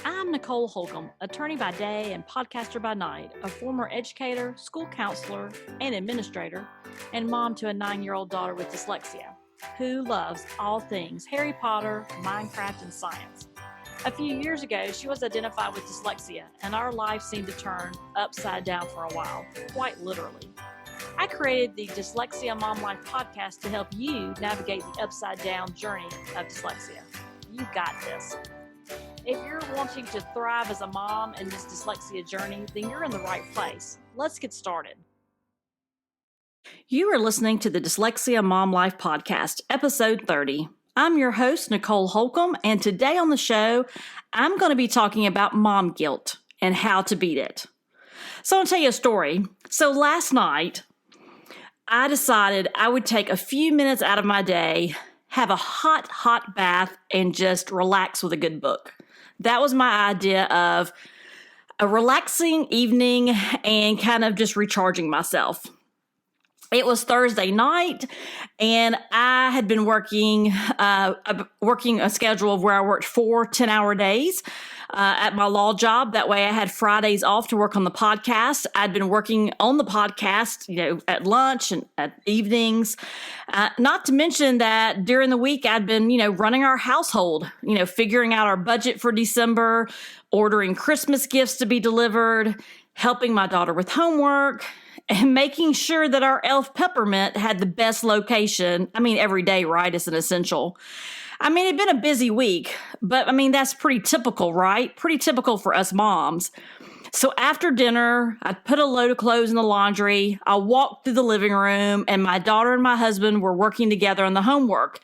I'm Nicole Holcomb, attorney by day and podcaster by night, a former educator, school counselor, and administrator, and mom to a 9-year-old daughter with dyslexia, who loves all things Harry Potter, Minecraft, and science. A few years ago, she was identified with dyslexia, and our life seemed to turn upside down for a while, quite literally. I created the Dyslexia Mom Life podcast to help you navigate the upside down journey of dyslexia. You got this. If you're wanting to thrive as a mom in this dyslexia journey, then you're in the right place. Let's get started. You are listening to the Dyslexia Mom Life Podcast, episode 30. I'm your host, Nicole Holcomb, and today on the show, I'm going to be talking about mom guilt and how to beat it. So I'll tell you a story. So last night, I decided I would take a few minutes out of my day, have a hot bath, and just relax with a good book. That was my idea of a relaxing evening and kind of just recharging myself. It was Thursday night, and I had been working a schedule of where I worked 4 10-hour days at my law job. That way I had Fridays off to work on the podcast. I'd been working on the podcast, at lunch and at evenings. Not to mention that during the week I'd been, running our household, figuring out our budget for December, ordering Christmas gifts to be delivered, helping my daughter with homework, and making sure that our elf peppermint had the best location. Every day, right, is an essential. It'd been a busy week, but that's pretty typical, right? Pretty typical for us moms. So after dinner, I put a load of clothes in the laundry. I walked through the living room, and my daughter and my husband were working together on the homework.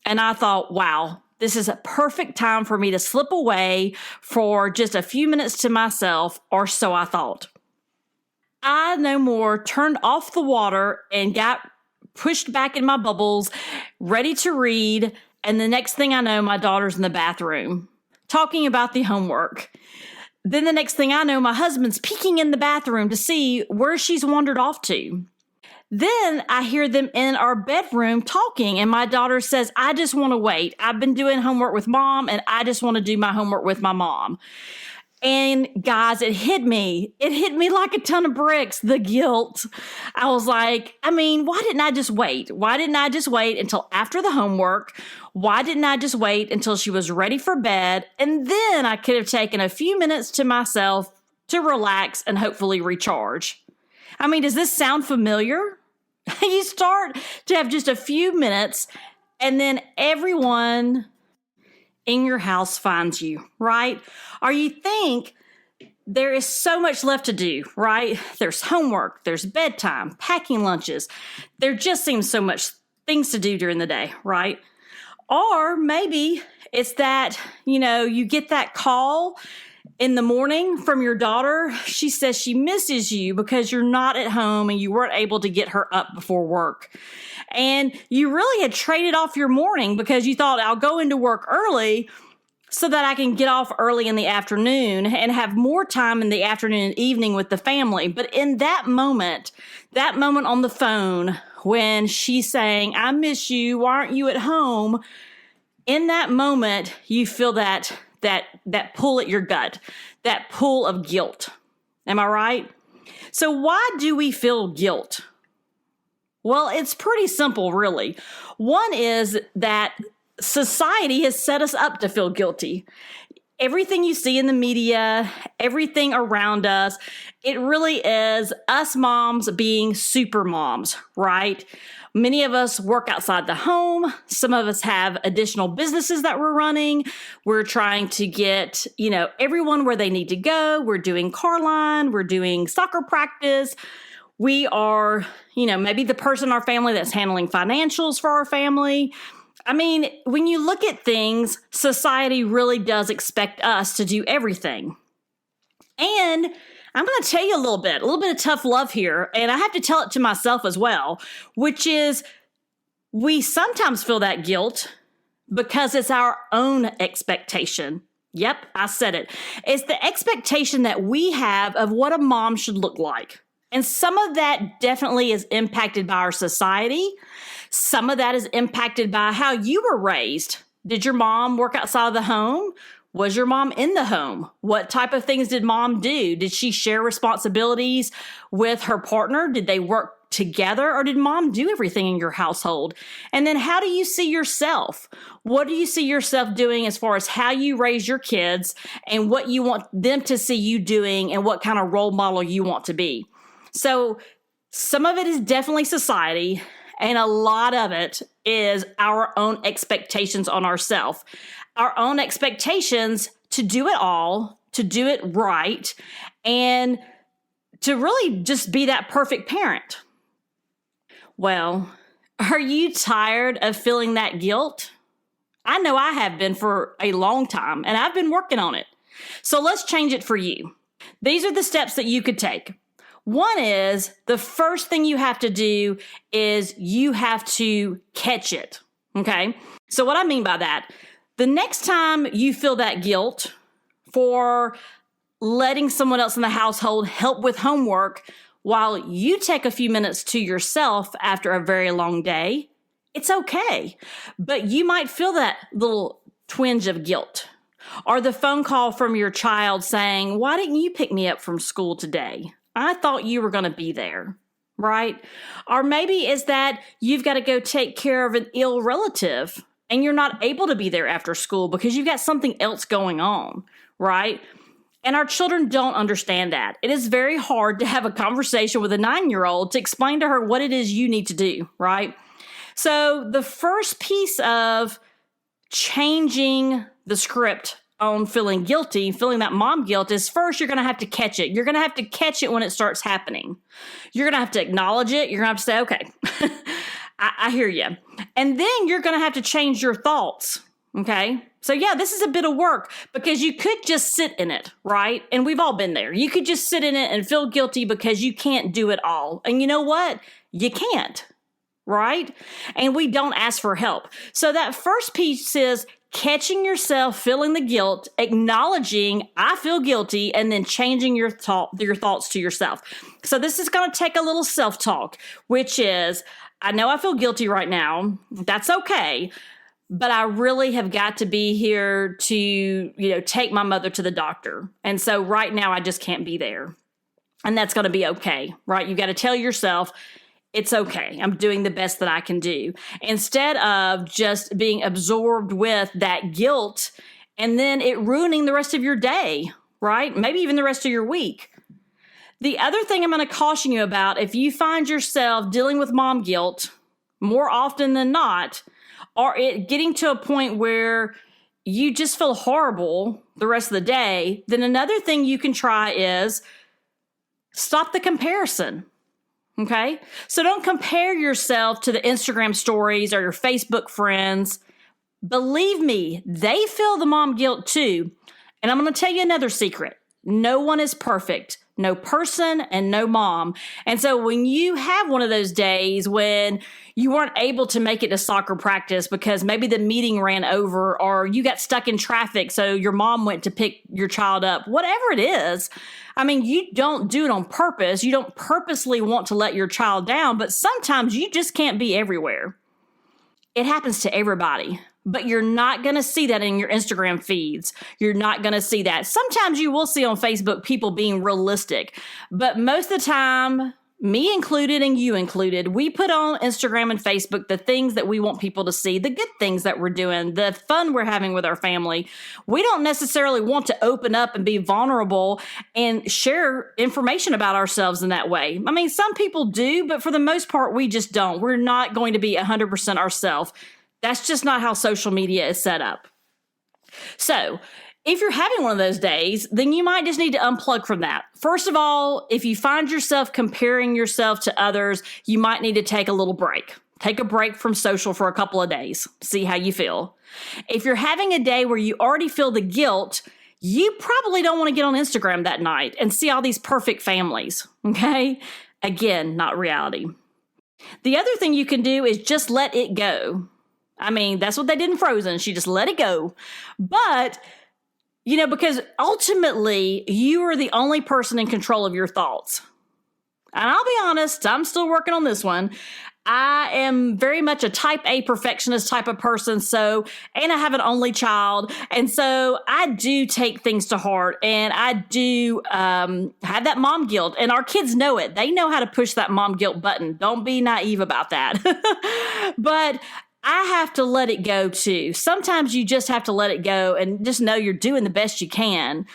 And I thought, wow, this is a perfect time for me to slip away for just a few minutes to myself, or so I thought. I no more turned off the water and got pushed back in my bubbles, ready to read. And the next thing I know, my daughter's in the bathroom talking about the homework. Then the next thing I know, my husband's peeking in the bathroom to see where she's wandered off to. Then I hear them in our bedroom talking, and my daughter says, I just want to wait. I've been doing homework with mom, and I just want to do my homework with my mom. And guys, it hit me. It hit me like a ton of bricks, the guilt. I was like, why didn't I just wait? Why didn't I just wait until after the homework? Why didn't I just wait until she was ready for bed? And then I could have taken a few minutes to myself to relax and hopefully recharge. Does this sound familiar? You start to have just a few minutes, and then everyone in your house finds you, right? Or you think there is so much left to do, right? There's homework, there's bedtime, packing lunches. There just seems so much things to do during the day, right? Or maybe it's that, you get that call in the morning from your daughter. She says she misses you because you're not at home and you weren't able to get her up before work. And you really had traded off your morning because you thought, I'll go into work early so that I can get off early in the afternoon and have more time in the afternoon and evening with the family. But in that moment on the phone when she's saying, I miss you, why aren't you at home? In that moment, you feel that pull at your gut, that pull of guilt. Am I right? So why do we feel guilt? Well, it's pretty simple, really. One is that society has set us up to feel guilty. Everything you see in the media, everything around us, it really is us moms being super moms, right? Many of us work outside the home. Some of us have additional businesses that we're running. We're trying to get, everyone where they need to go. We're doing car line. We're doing soccer practice. We are, maybe the person in our family that's handling financials for our family. When you look at things, society really does expect us to do everything. And I'm going to tell you a little bit of tough love here, and I have to tell it to myself as well, which is we sometimes feel that guilt because it's our own expectation. Yep, I said it. It's the expectation that we have of what a mom should look like. And some of that definitely is impacted by our society. Some of that is impacted by how you were raised. Did your mom work outside of the home? Was your mom in the home? What type of things did mom do? Did she share responsibilities with her partner? Did they work together, or did mom do everything in your household? And then how do you see yourself? What do you see yourself doing as far as how you raise your kids and what you want them to see you doing and what kind of role model you want to be? So some of it is definitely society, and a lot of it is our own expectations on ourselves. Our own expectations to do it all, to do it right, and to really just be that perfect parent. Well, are you tired of feeling that guilt? I know I have been for a long time, and I've been working on it. So let's change it for you. These are the steps that you could take. One is, the first thing you have to do is you have to catch it, okay? So what I mean by that, the next time you feel that guilt for letting someone else in the household help with homework while you take a few minutes to yourself after a very long day, it's okay. But you might feel that little twinge of guilt, or the phone call from your child saying, "Why didn't you pick me up from school today? I thought you were going to be there," right? Or maybe it's that you've got to go take care of an ill relative and you're not able to be there after school because you've got something else going on, right? And our children don't understand that. It is very hard to have a conversation with a 9-year-old to explain to her what it is you need to do, right? So the first piece of changing the script on feeling guilty, feeling that mom guilt, is first you're going to have to catch it. You're going to have to catch it when it starts happening. You're going to have to acknowledge it. You're going to have to say, okay, I hear you. And then you're going to have to change your thoughts. Okay. So yeah, this is a bit of work because you could just sit in it, right? And we've all been there. You could just sit in it and feel guilty because you can't do it all. And you know what? You can't, right? And we don't ask for help. So that first piece is catching yourself, feeling the guilt, acknowledging I feel guilty, and then changing your thoughts to yourself. So this is going to take a little self-talk, which is, I know I feel guilty right now. That's okay. But I really have got to be here to, take my mother to the doctor. And so right now I just can't be there. And that's going to be okay, right? You got to tell yourself, it's okay. I'm doing the best that I can do. Instead of just being absorbed with that guilt and then it ruining the rest of your day, right? Maybe even the rest of your week. The other thing I'm going to caution you about, if you find yourself dealing with mom guilt more often than not, or it getting to a point where you just feel horrible the rest of the day, then another thing you can try is stop the comparison. Okay? So don't compare yourself to the Instagram stories or your Facebook friends. Believe me, they feel the mom guilt too. And I'm going to tell you another secret. No one is perfect. No person and no mom. And so when you have one of those days when you weren't able to make it to soccer practice because maybe the meeting ran over or you got stuck in traffic, so your mom went to pick your child up, whatever it is, I mean, you don't do it on purpose. You don't purposely want to let your child down, but sometimes you just can't be everywhere. It happens to everybody. But you're not going to see that in your Instagram feeds. You're not going to see that. Sometimes you will see on Facebook people being realistic. But most of the time, me included and you included, we put on Instagram and Facebook the things that we want people to see, the good things that we're doing, the fun we're having with our family. We don't necessarily want to open up and be vulnerable and share information about ourselves in that way. I mean, some people do, but for the most part, we just don't. We're not going to be 100% ourselves. That's just not how social media is set up. So if you're having one of those days, then you might just need to unplug from that. First of all, if you find yourself comparing yourself to others, you might need to take a little break. Take a break from social for a couple of days. See how you feel. If you're having a day where you already feel the guilt, you probably don't want to get on Instagram that night and see all these perfect families. Okay? Again, not reality. The other thing you can do is just let it go. I mean, that's what they did in Frozen. She just let it go. But, because ultimately you are the only person in control of your thoughts. And I'll be honest, I'm still working on this one. I am very much a type A perfectionist type of person. And I have an only child. And so I do take things to heart, and I do have that mom guilt, and our kids know it. They know how to push that mom guilt button. Don't be naive about that. But I have to let it go too. Sometimes you just have to let it go and just know you're doing the best you can.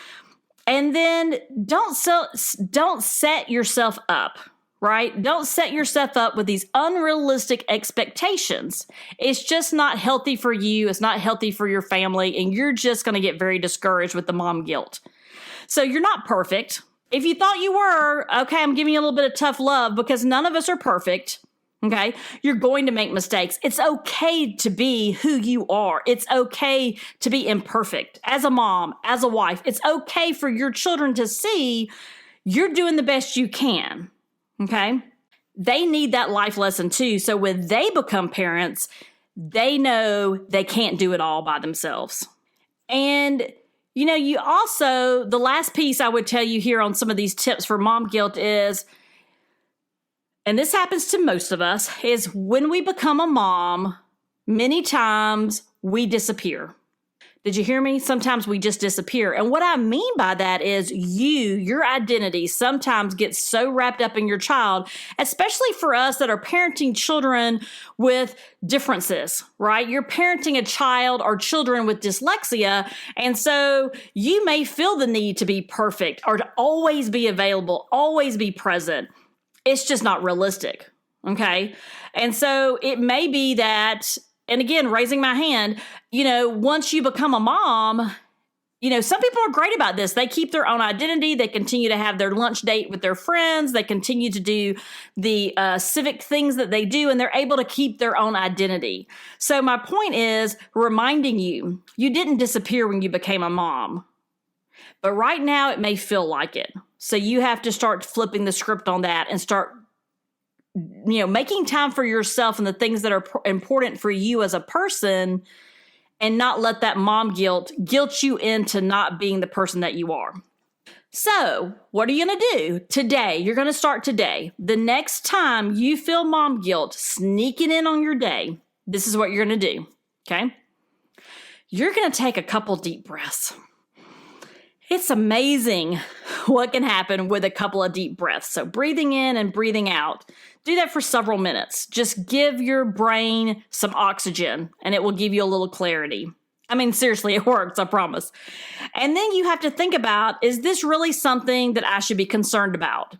And then don't set yourself up. Right? Don't set yourself up with these unrealistic expectations. It's just not healthy for you. It's not healthy for your family. And you're just going to get very discouraged with the mom guilt. So you're not perfect. If you thought you were, okay, I'm giving you a little bit of tough love, because none of us are perfect. Okay. You're going to make mistakes. It's okay to be who you are. It's okay to be imperfect as a mom, as a wife. It's okay for your children to see you're doing the best you can. Okay. They need that life lesson too. So when they become parents, they know they can't do it all by themselves. And, you also, the last piece I would tell you here on some of these tips for mom guilt is, and this happens to most of us, is when we become a mom, many times we disappear. Did you hear me? Sometimes we just disappear. And what I mean by that is your identity sometimes gets so wrapped up in your child, especially for us that are parenting children with differences, right? You're parenting a child or children with dyslexia. And so you may feel the need to be perfect or to always be available, always be present. It's just not realistic. Okay. And so it may be that, and again, raising my hand, once you become a mom, some people are great about this. They keep their own identity. They continue to have their lunch date with their friends. They continue to do the civic things that they do, and they're able to keep their own identity. So my point is reminding you didn't disappear when you became a mom. But right now it may feel like it. So you have to start flipping the script on that and start making time for yourself and the things that are important for you as a person, and not let that mom guilt you into not being the person that you are. So what are you going to do today? You're going to start today. The next time you feel mom guilt sneaking in on your day, this is what you're going to do. Okay. You're going to take a couple deep breaths. It's amazing what can happen with a couple of deep breaths. So breathing in and breathing out. Do that for several minutes. Just give your brain some oxygen, and it will give you a little clarity. I mean, seriously, it works, I promise. And then you have to think about, is this really something that I should be concerned about?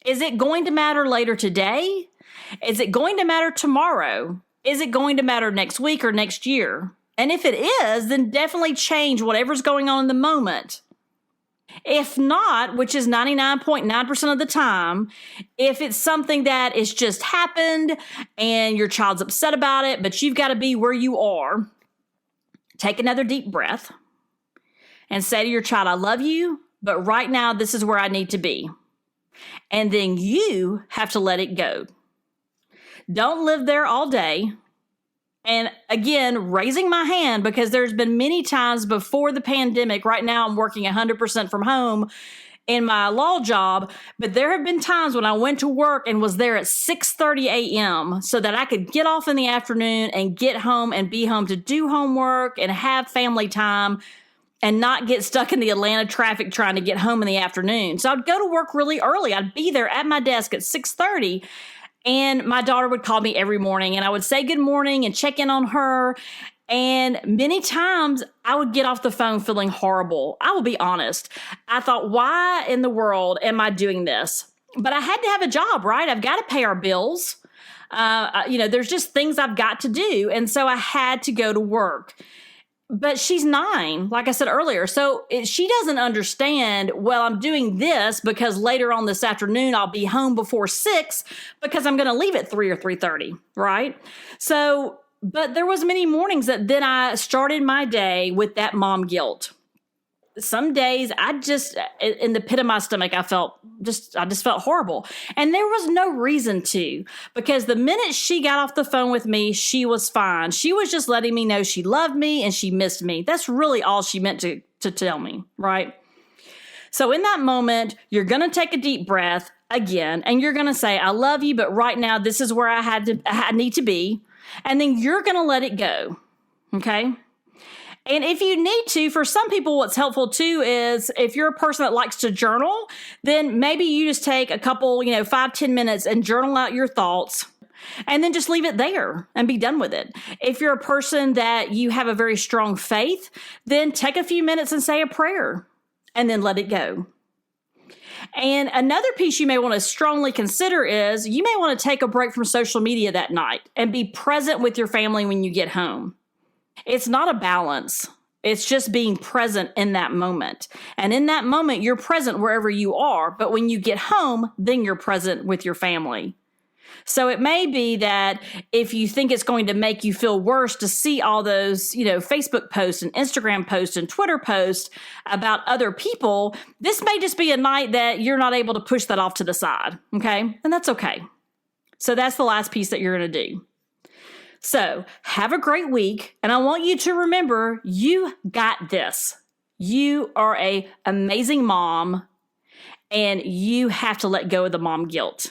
Is it going to matter later today? Is it going to matter tomorrow? Is it going to matter next week or next year? And if it is, then definitely change whatever's going on in the moment. If not, which is 99.9% of the time, if it's something that is just happened and your child's upset about it, but you've got to be where you are, take another deep breath and say to your child, I love you, but right now this is where I need to be. And then you have to let it go. Don't live there all day. And again, raising my hand, because there's been many times before the pandemic. Right now I'm working 100% from home in my law job, but there have been times when I went to work and was there at 6:30 a.m. so that I could get off in the afternoon and get home and be home to do homework and have family time and not get stuck in the Atlanta traffic trying to get home in the afternoon. So I'd go to work really early. I'd be there at my desk at 6:30. And my daughter would call me every morning, and I would say good morning and check in on her. And many times I would get off the phone feeling horrible. I will be honest. I thought, why in the world am I doing this? But I had to have a job, right? I've got to pay our bills. There's just things I've got to do. And so I had to go to work. But she's 9, like I said earlier. So she doesn't understand, well, I'm doing this because later on this afternoon, I'll be home before 6 because I'm going to leave at 3 or 3:30, right? So, but there was many mornings that then I started my day with that mom guilt. Some days I just, in the pit of my stomach, I just felt horrible. And there was no reason to, because the minute she got off the phone with me, she was fine. She was just letting me know she loved me and she missed me. That's really all she meant to tell me, right? So in that moment, you're going to take a deep breath. again, and you're going to say, I love you, but right now this is where I need to be. And then you're going to let it go. Okay. And if you need to, for some people, what's helpful too is if you're a person that likes to journal, then maybe you just take a couple, 5-10 minutes and journal out your thoughts. And then just leave it there and be done with it. If you're a person that you have a very strong faith, then take a few minutes and say a prayer and then let it go. And another piece you may want to strongly consider is you may want to take a break from social media that night and be present with your family when you get home. It's not a balance. It's just being present in that moment. And in that moment, you're present wherever you are. But when you get home, then you're present with your family. So it may be that if you think it's going to make you feel worse to see all those, Facebook posts and Instagram posts and Twitter posts about other people, this may just be a night that you're not able to push that off to the side. Okay. And that's okay. So that's the last piece that you're going to do. So have a great week. And I want you to remember, you got this. You are an amazing mom, and you have to let go of the mom guilt.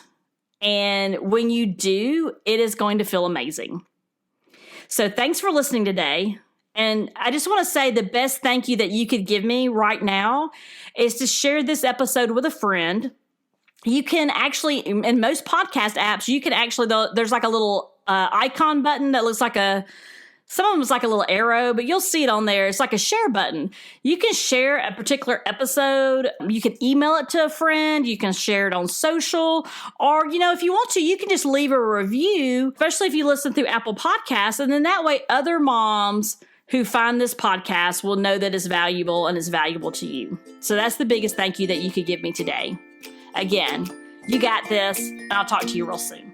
And when you do, it is going to feel amazing. So thanks for listening today. And I just want to say the best thank you that you could give me right now is to share this episode with a friend. You can actually, in most podcast apps, there's like a little icon button that looks like some of them is like a little arrow, but you'll see it on there. It's like a share button. You can share a particular episode. You can email it to a friend. You can share it on social. Or, if you want to, you can just leave a review, especially if you listen through Apple Podcasts. And then that way, other moms who find this podcast will know that it's valuable and it's valuable to you. So that's the biggest thank you that you could give me today. Again, you got this, and I'll talk to you real soon.